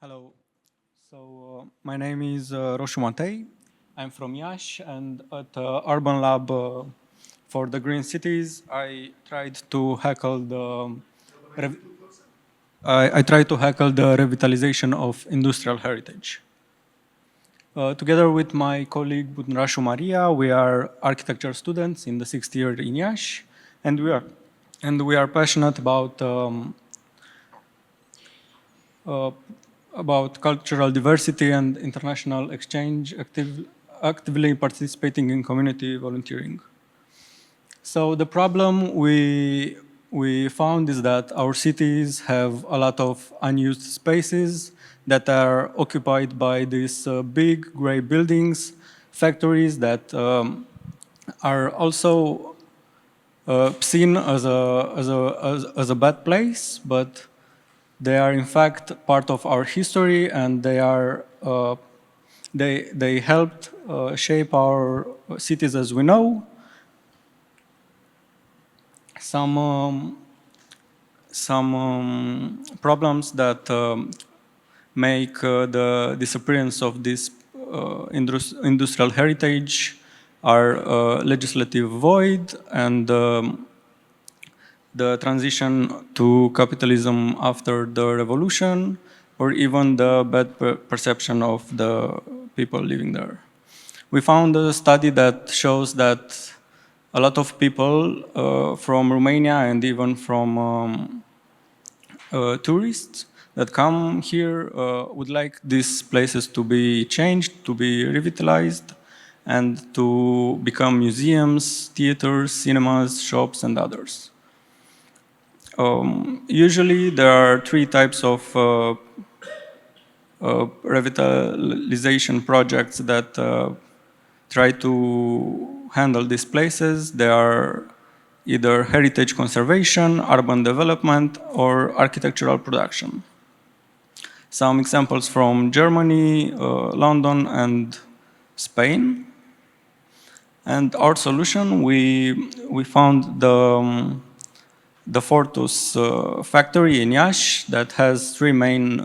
Hello. My name is Roșu Matei. I'm from Iași, and at UrbanLab for the green cities, rev- I tried to heckle the revitalization of industrial heritage. Together with my colleague Budnarașu Maria, we are architecture students in the 6th year in Iași, and we are passionate uh, about cultural diversity and international exchange, actively participating in community volunteering. So the problem we found is that our cities have a lot of unused spaces that are occupied by these big gray buildings, factories that are also seen as a bad place, but they are in fact part of our history, and they helped shape our cities as we know. Some problems that make the disappearance of this industrial heritage are legislative void and the transition to capitalism after the revolution, or even the bad perception of the people living there. We found a study that shows that a lot of people from Romania and even from tourists that come here would like these places to be changed, to be revitalized, and to become museums, theaters, cinemas, shops, and others. Usually there are three types of revitalization projects that try to handle these places. They are either heritage conservation, urban development, or architectural production. Some examples from Germany, London, and Spain. And our solution, we found the Fortus factory in Iași that has three main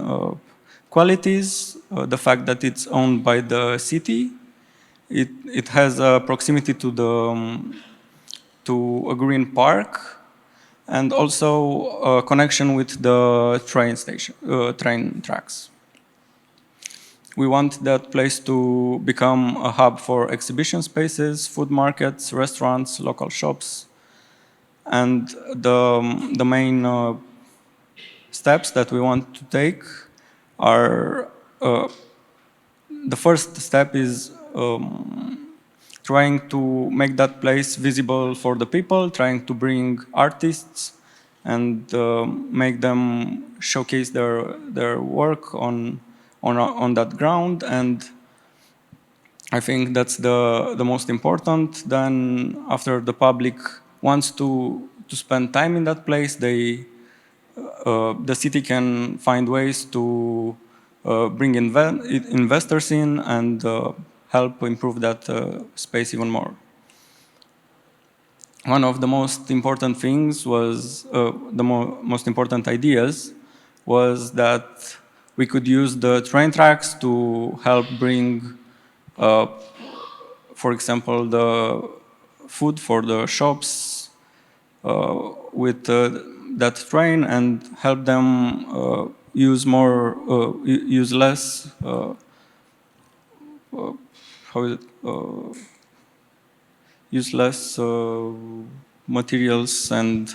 qualities. The fact that it's owned by the city, it has a proximity to a green park, and also a connection with the train tracks. We want that place to become a hub for exhibition spaces, food markets, restaurants, local shops, and the main steps that we want to take are the first step is trying to make that place visible for the people, trying to bring artists and make them showcase their work on that ground. And I think that's the most important. Then after the public wants to spend time in that place, the city can find ways to bring investors in and help improve that space even more. One of the most important things was, most important ideas was that we could use the train tracks to help bring, for example, the food for the shops with that train and help them use less use less materials and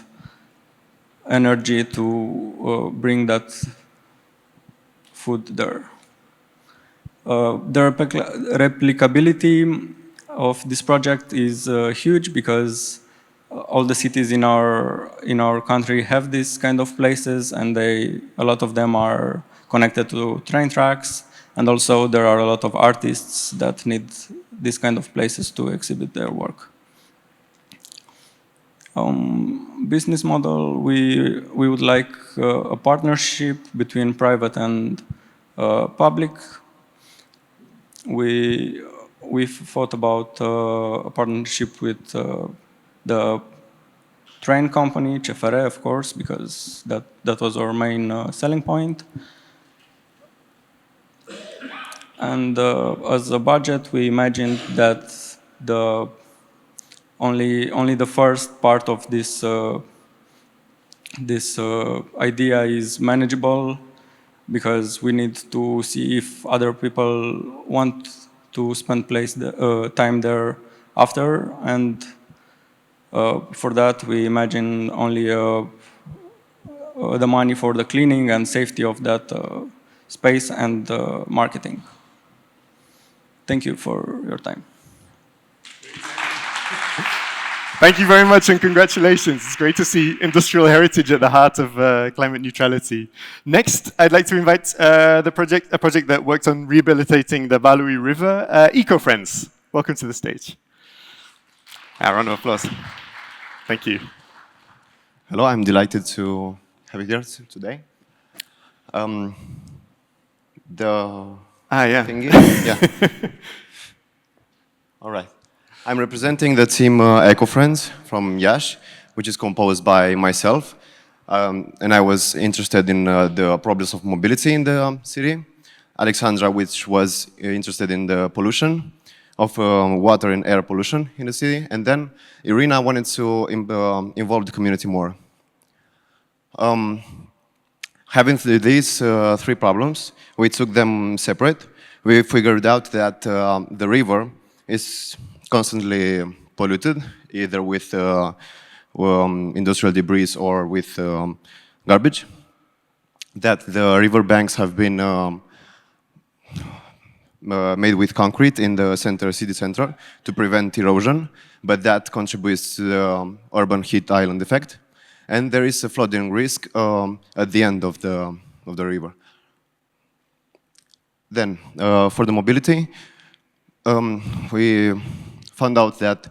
energy to bring that food there. The replicability of this project is huge because all the cities in our country have this kind of places, and a lot of them are connected to train tracks, and also there are a lot of artists that need these kind of places to exhibit their work. Business model, we would like a partnership between private and public. We thought about a partnership with the train company, CFR, of course, because that was our main selling point. And as a budget, we imagined that the only the first part of this idea is manageable, because we need to see if other people want to spend time there after, and for that we imagine only the money for the cleaning and safety of that space and marketing. Thank you for your time. Thank you very much and congratulations. It's great to see industrial heritage at the heart of climate neutrality. Next, I'd like to invite a project that worked on rehabilitating the Valui River, EcoFriends. Welcome to the stage. A round of applause. Thank you. Hello, I'm delighted to have you here today. Thingy? Yeah. All right. I'm representing the team EcoFriends from Iași, which is composed by myself. And I was interested in the problems of mobility in the city. Alexandra, which was interested in the pollution of water and air pollution in the city. And then Irina wanted to involve the community more. Having these three problems, we took them separate. We figured out that the river is constantly polluted, either with industrial debris or with garbage. That the river banks have been made with concrete in the city center to prevent erosion, but that contributes to the urban heat island effect. And there is a flooding risk at the end of the river. Then, for the mobility, we found out that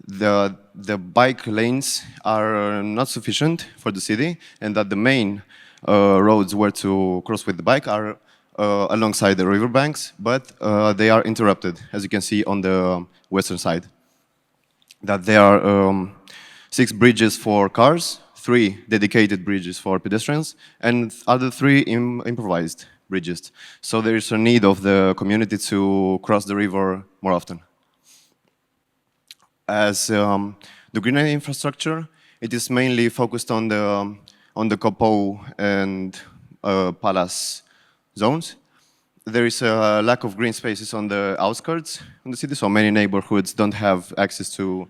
the bike lanes are not sufficient for the city, and that the main roads where to cross with the bike are alongside the riverbanks, but they are interrupted, as you can see on the western side. That there are 6 bridges for cars, 3 dedicated bridges for pedestrians, and other 3 improvised bridges. So there is a need of the community to cross the river more often. As the green infrastructure, it is mainly focused on the Copo and Palace zones. There is a lack of green spaces on the outskirts of the city, so many neighborhoods don't have access to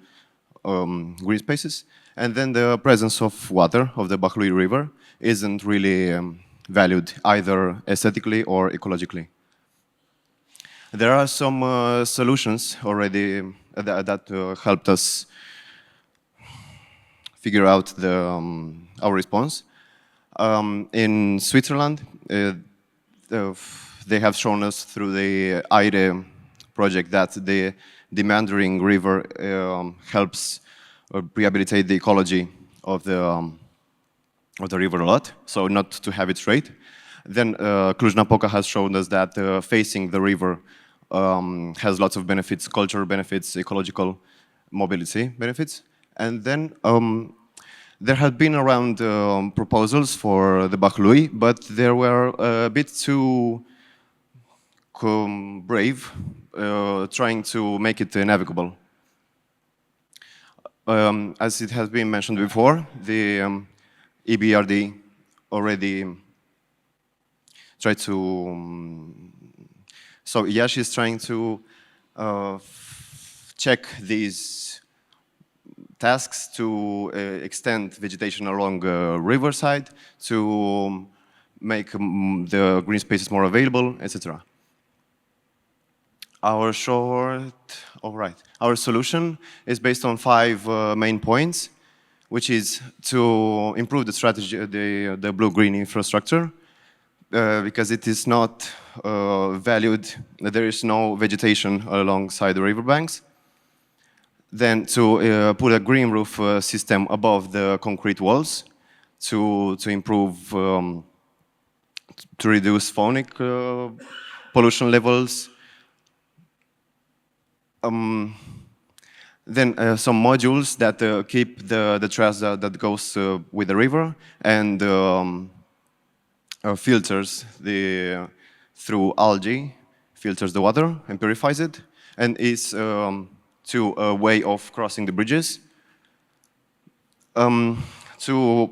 green spaces. And then the presence of water, of the Bahlui River, isn't really valued either aesthetically or ecologically. There are some solutions already that helped us figure out our response. In Switzerland, they have shown us through the EIRE project that the meandering river helps rehabilitate the ecology of the river a lot, so not to have it straight. Then Cluj-Napoca has shown us that facing the river has lots of benefits, cultural benefits, ecological mobility benefits. And then there had been around proposals for the Bahlui, but they were a bit too brave, trying to make it navigable. As it has been mentioned before, the EBRD already tried to... So Iași is trying to check these tasks to extend vegetation along riverside, to make the green spaces more available, etc. Our solution is based on 5 main points, which is to improve the strategy, the blue-green infrastructure, because it is not valued, there is no vegetation alongside the riverbanks. Then to put a green roof system above the concrete walls to improve, to reduce phonic pollution levels. Then some modules that keep the trash that goes with the river, and filters through algae, filters the water and purifies it, and is to a way of crossing the bridges, to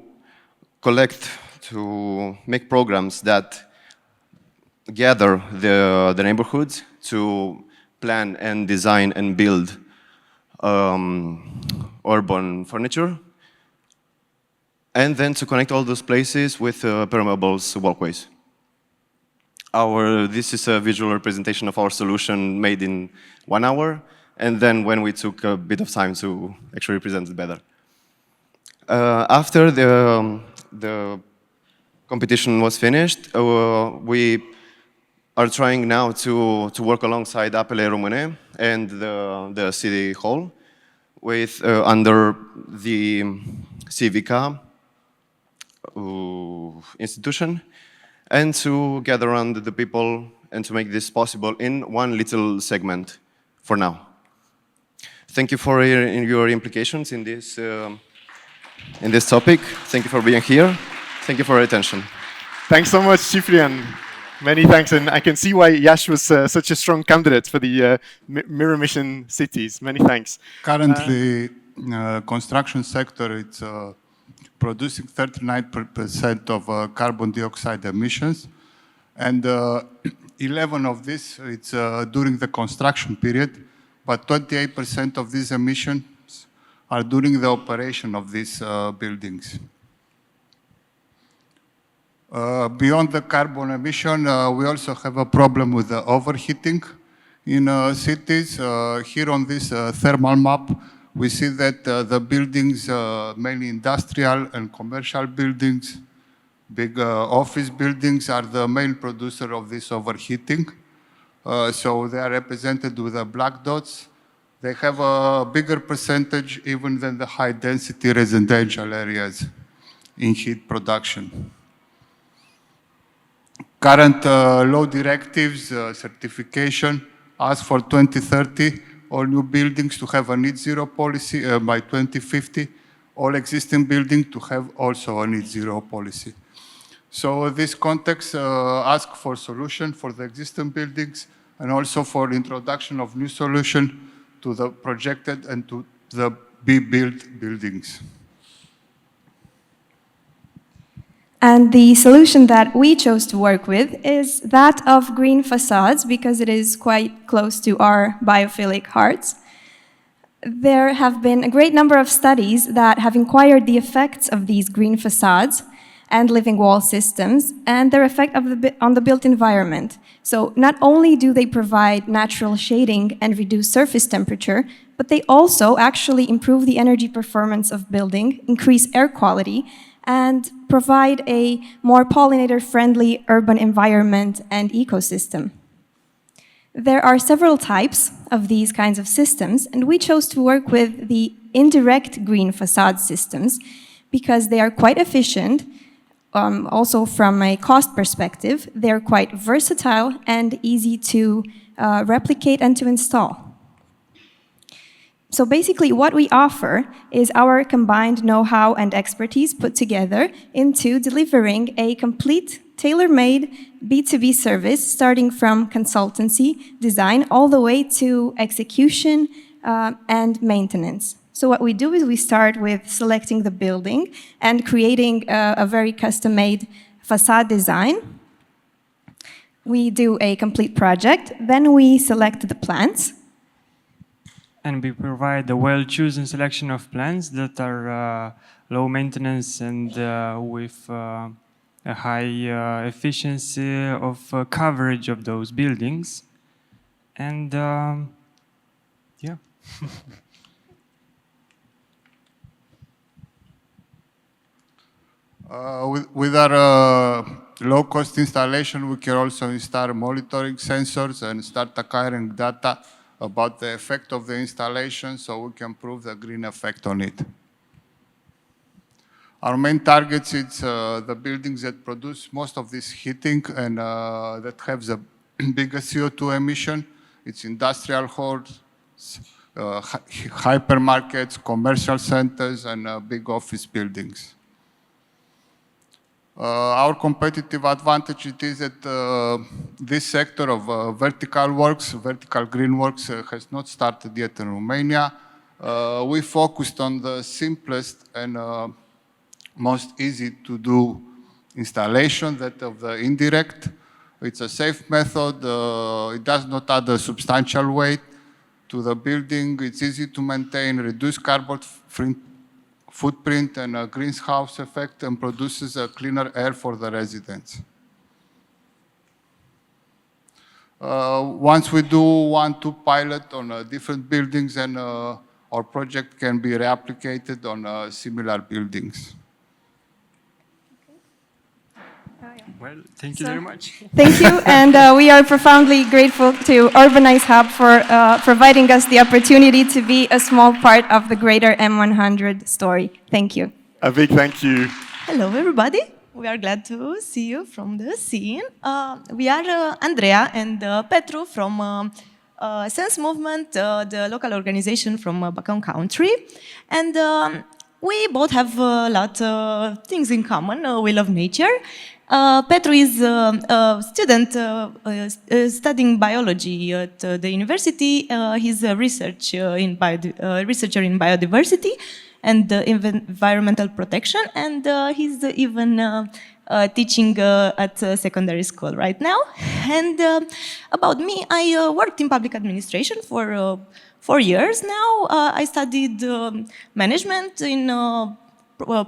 collect, to make programs that gather the neighborhoods to plan and design and build urban furniture, and then to connect all those places with permeable walkways. This is a visual representation of our solution made in 1 hour, and then when we took a bit of time to actually present it better. After the competition was finished, we are trying now to work alongside Apele Române and the City Hall with under the Civica institution, and to gather around the people and to make this possible in one little segment for now. Thank you for your implications in this topic. Thank you for being here. Thank you for your attention. Thanks so much, Ciprian. Many thanks, and I can see why Iași was such a strong candidate for the mirror mission cities. Many thanks. Currently, construction sector, it's producing 39% of carbon dioxide emissions, and 11 of this, it's during the construction period, but 28% of these emissions are during the operation of these buildings. Beyond the carbon emission, we also have a problem with the overheating in cities. Here on this thermal map, we see that the buildings, mainly industrial and commercial buildings, big office buildings, are the main producer of this overheating. So they are represented with the black dots. They have a bigger percentage even than the high-density residential areas in heat production. Current law directives, certification, ask for 2030, all new buildings to have a net zero policy by 2050, all existing buildings to have also a net zero policy. So this context asks for solution for the existing buildings and also for introduction of new solution to the projected and to the be-built buildings. And the solution that we chose to work with is that of green facades, because it is quite close to our biophilic hearts. There have been a great number of studies that have inquired the effects of these green facades and living wall systems and their effect on the built environment. So not only do they provide natural shading and reduce surface temperature, but they also actually improve the energy performance of building, increase air quality, and provide a more pollinator-friendly urban environment and ecosystem. There are several types of these kinds of systems, and we chose to work with the indirect green facade systems because they are quite efficient. Also from a cost perspective, they're quite versatile and easy to replicate and to install. So basically what we offer is our combined know-how and expertise put together into delivering a complete tailor-made B2B service starting from consultancy, design, all the way to execution and maintenance. So what we do is we start with selecting the building and creating a very custom-made facade design. We do a complete project, then we select the plans. And we provide a well-chosen selection of plans that are low maintenance and with a high efficiency of coverage of those buildings. And yeah. With our low-cost installation, we can also install monitoring sensors and start acquiring data about the effect of the installation so we can prove the green effect on it. Our main targets is the buildings that produce most of this heating and that have the biggest CO2 emission. It's industrial halls, hypermarkets, commercial centers, and big office buildings. Our competitive advantage it is that this sector of vertical works, vertical green works, has not started yet in Romania. We focused on the simplest and most easy to do installation, that of the indirect. It's a safe method. It does not add a substantial weight to the building. It's easy to maintain, reduce carbon footprint and a greenhouse effect, and produces a cleaner air for the residents. Once we do 1-2 pilot on different buildings, and our project can be replicated on similar buildings. Well, thank you very much. Thank you, and we are profoundly grateful to Urbanize Hub for providing us the opportunity to be a small part of the greater M100 story. Thank you. A big thank you. Hello, everybody. We are glad to see you from the scene. We are Andrea and Petru from Sense Movement, the local organization from Bacău Country. And we both have a lot of things in common. We love nature. Petru is a student studying biology at the university. He's a researcher in biodiversity and environmental protection, and he's even teaching at secondary school right now. And about me, I worked in public administration for 4 years now. I studied management in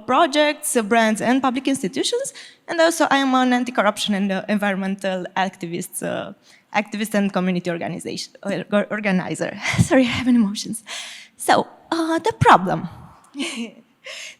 projects, brands, and public institutions. And also I am an anti-corruption and environmental activist and community organizer. Sorry, I have emotions. So, the problem.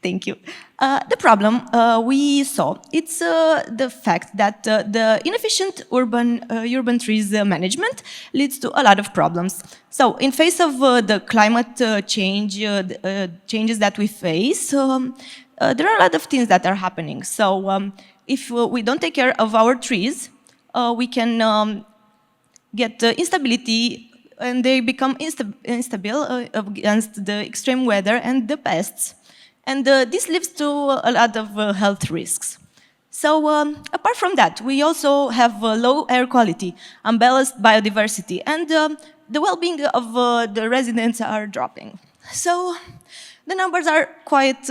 Thank you. The problem we saw, it's the fact that the inefficient urban trees management leads to a lot of problems. So, in face of the climate changes that we face, there are a lot of things that are happening. So, if we don't take care of our trees, we can get instability, and they become instable against the extreme weather and the pests. And this leads to a lot of health risks. So apart from that, we also have low air quality, unbalanced biodiversity, and the well-being of the residents are dropping. So the numbers are quite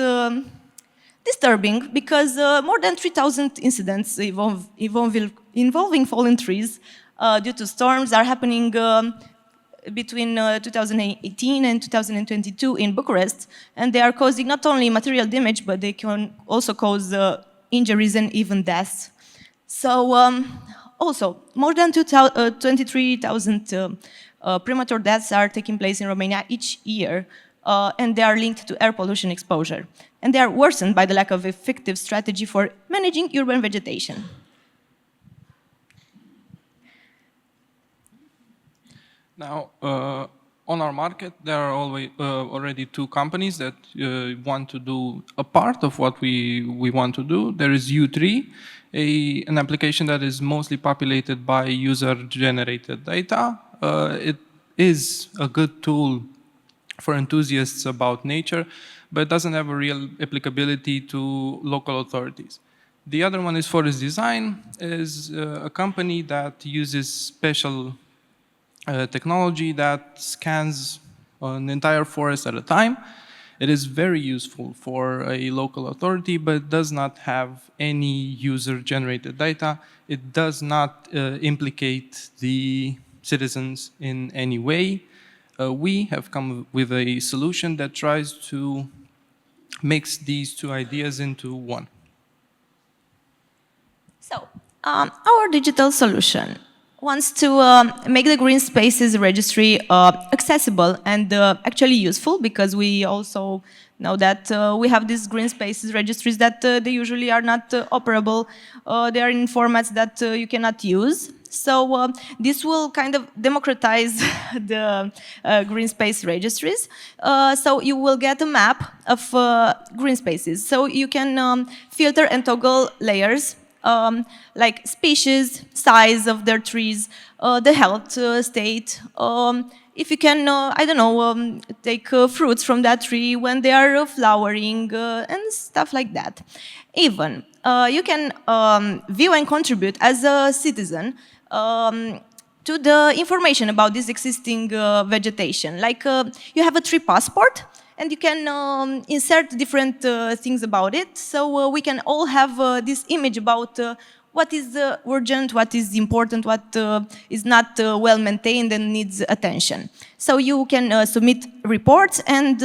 disturbing, because more than 3,000 incidents involving fallen trees due to storms are happening between 2018 and 2022 in Bucharest, and they are causing not only material damage, but they can also cause injuries and even deaths. So also, more than 23,000 premature deaths are taking place in Romania each year, and they are linked to air pollution exposure. And they are worsened by the lack of effective strategy for managing urban vegetation. Now, on our market, there are already 2 companies that want to do a part of what we want to do. There is U3, an application that is mostly populated by user-generated data. It is a good tool for enthusiasts about nature, but it doesn't have a real applicability to local authorities. The other one is Forest Design, is a company that uses special technology that scans an entire forest at a time. It is very useful for a local authority, but it does not have any user-generated data. It does not implicate the citizens in any way. We have come with a solution that tries to mix these 2 ideas into one. So, our digital solution wants to make the green spaces registry accessible and actually useful, because we also know that we have these green spaces registries that they usually are not operable. They are in formats that you cannot use. So this will kind of democratize the green space registries. So you will get a map of green spaces. So you can filter and toggle layers, like species, size of their trees, the health state. If you can, I don't know, take fruits from that tree when they are flowering and stuff like that. Even you can view and contribute as a citizen to the information about this existing vegetation. Like you have a tree passport, and you can insert different things about it. So we can all have this image about what is urgent, what is important, what is not well maintained and needs attention. So you can submit reports, and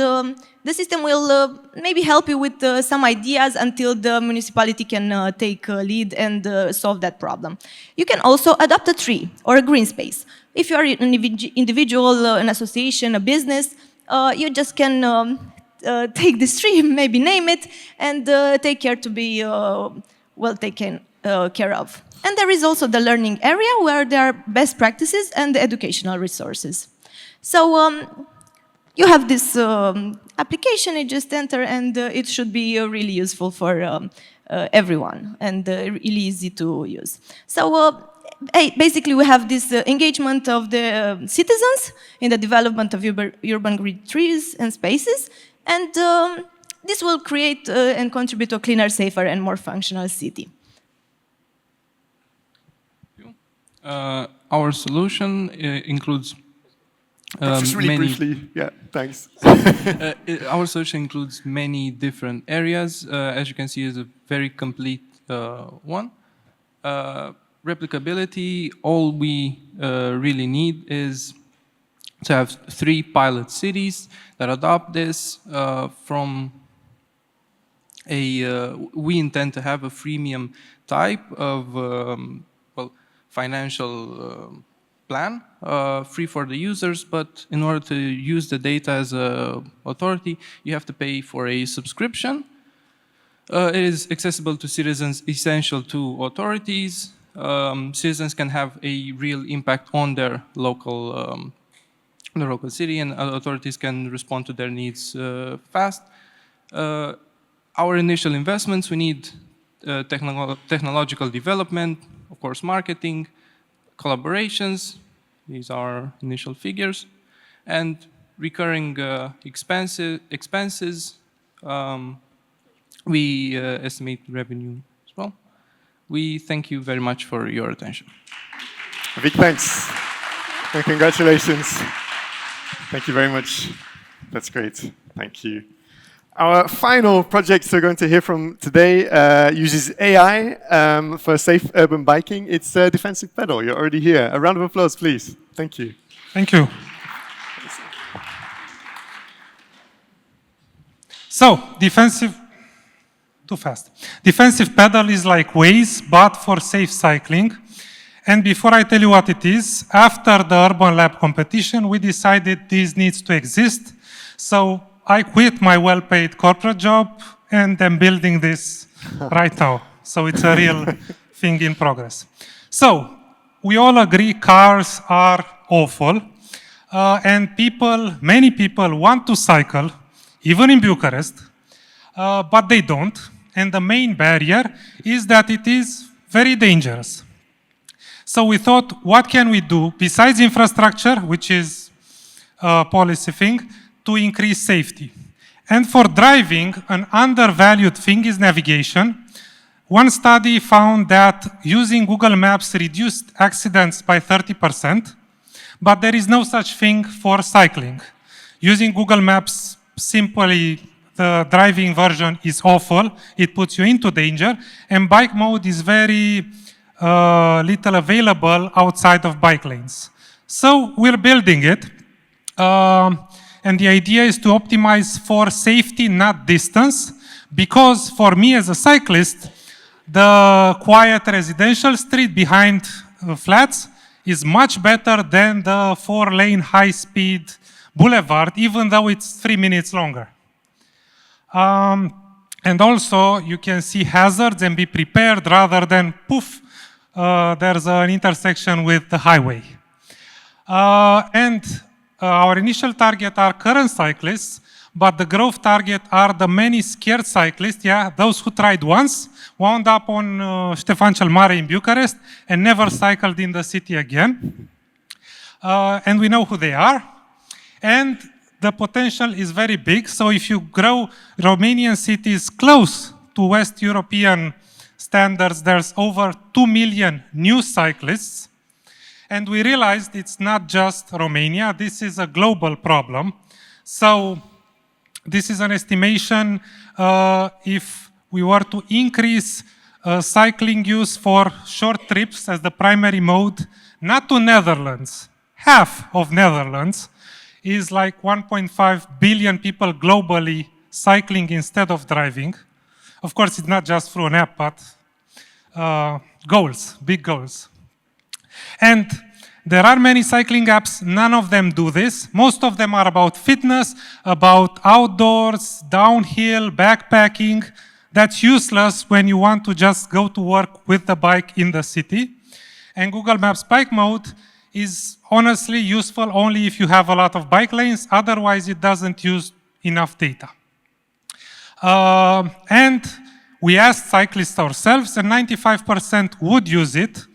the system will maybe help you with some ideas until the municipality can take lead and solve that problem. You can also adopt a tree or a green space. If you are an individual, an association, a business, you just can take this tree, maybe name it, and take care to be well taken care of. And there is also the learning area where there are best practices and educational resources. So you have this application, you just enter, and it should be really useful for everyone and really easy to use. So basically we have this engagement of the citizens in the development of urban green trees and spaces, and this will create and contribute to a cleaner, safer and more functional city. Our solution includes just really many... briefly, yeah, thanks. Our solution includes many different areas. As you can see, it's a very complete one. Replicability, all we really need is to have 3 pilot cities that adopt this from a... we intend to have a freemium type of well, financial plan, free for the users, but in order to use the data as an authority, you have to pay for a subscription. It is accessible to citizens, essential to authorities. Citizens can have a real impact on their local city, and authorities can respond to their needs fast. Our initial investments, we need technological development, of course, marketing, collaborations, these are initial figures, and recurring expenses, we estimate revenue as well. We thank you very much for your attention. Big thanks and congratulations. Thank you very much. That's great. Thank you. Our final project we're going to hear from today uses AI for safe urban biking. It's Defensive Pedal. You're already here. A round of applause, please. Thank you. Thank you. So, too fast. Defensive Pedal is like Waze, but for safe cycling. And before I tell you what it is, after the UrbanLab competition, we decided this needs to exist. So I quit my well-paid corporate job and am building this right now. So it's a real thing in progress. So we all agree cars are awful. And many people want to cycle, even in Bucharest, but they don't. And the main barrier is that it is very dangerous. So we thought, what can we do besides infrastructure, which is a policy thing, to increase safety? And for driving, an undervalued thing is navigation. One study found that using Google Maps reduced accidents by 30%, but there is no such thing for cycling. Using Google Maps, simply the driving version is awful. It puts you into danger, and bike mode is very little available outside of bike lanes. So we're building it. And the idea is to optimize for safety, not distance, because for me as a cyclist, the quiet residential street behind flats is much better than the 4-lane high-speed boulevard, even though it's 3 minutes longer. And also, you can see hazards and be prepared rather than, poof, there's an intersection with the highway. Our initial target are current cyclists, but the growth target are the many scared cyclists, those who tried once, wound up on Ștefan cel Mare in Bucharest, and never cycled in the city again. And we know who they are. And the potential is very big, so if you grow Romanian cities close to West European standards, there's over 2 million new cyclists. And we realized it's not just Romania, this is a global problem. So this is an estimation if we were to increase cycling use for short trips as the primary mode, not to Netherlands, half of Netherlands is like 1.5 billion people globally cycling instead of driving. Of course, it's not just through an app, but goals, big goals. And there are many cycling apps, none of them do this. Most of them are about fitness, about outdoors, downhill, backpacking. That's useless when you want to just go to work with the bike in the city. And Google Maps Bike Mode is honestly useful only if you have a lot of bike lanes, otherwise it doesn't use enough data. And we asked cyclists ourselves, and 95% would use it.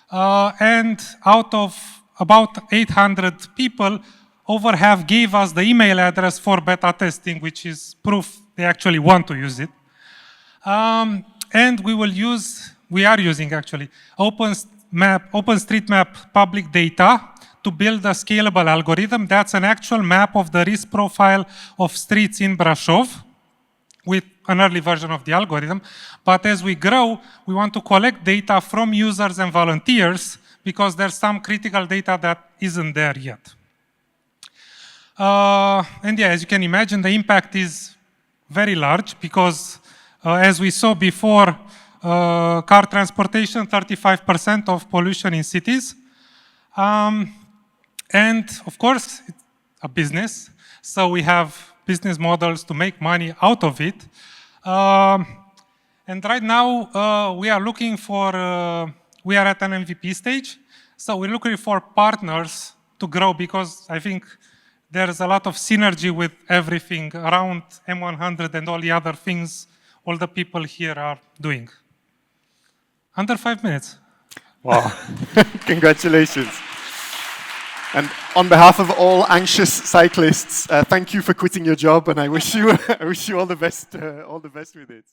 And out of about 800 people, over half gave us the email address for beta testing, which is proof they actually want to use it. And we are using actually OpenStreetMap public data to build a scalable algorithm. That's an actual map of the risk profile of streets in Brașov with an early version of the algorithm. But as we grow, we want to collect data from users and volunteers because there's some critical data that isn't there yet. And yeah, as you can imagine, the impact is very large because as we saw before, car transportation, 35% of pollution in cities. And of course, it's a business. So we have business models to make money out of it. And right now, we are looking for, we are at an MVP stage. So we're looking for partners to grow because I think there's a lot of synergy with everything around M100 and all the other things all the people here are doing. Under 5 minutes. Wow, congratulations. And on behalf of all anxious cyclists, thank you for quitting your job, and I wish you all the best with it.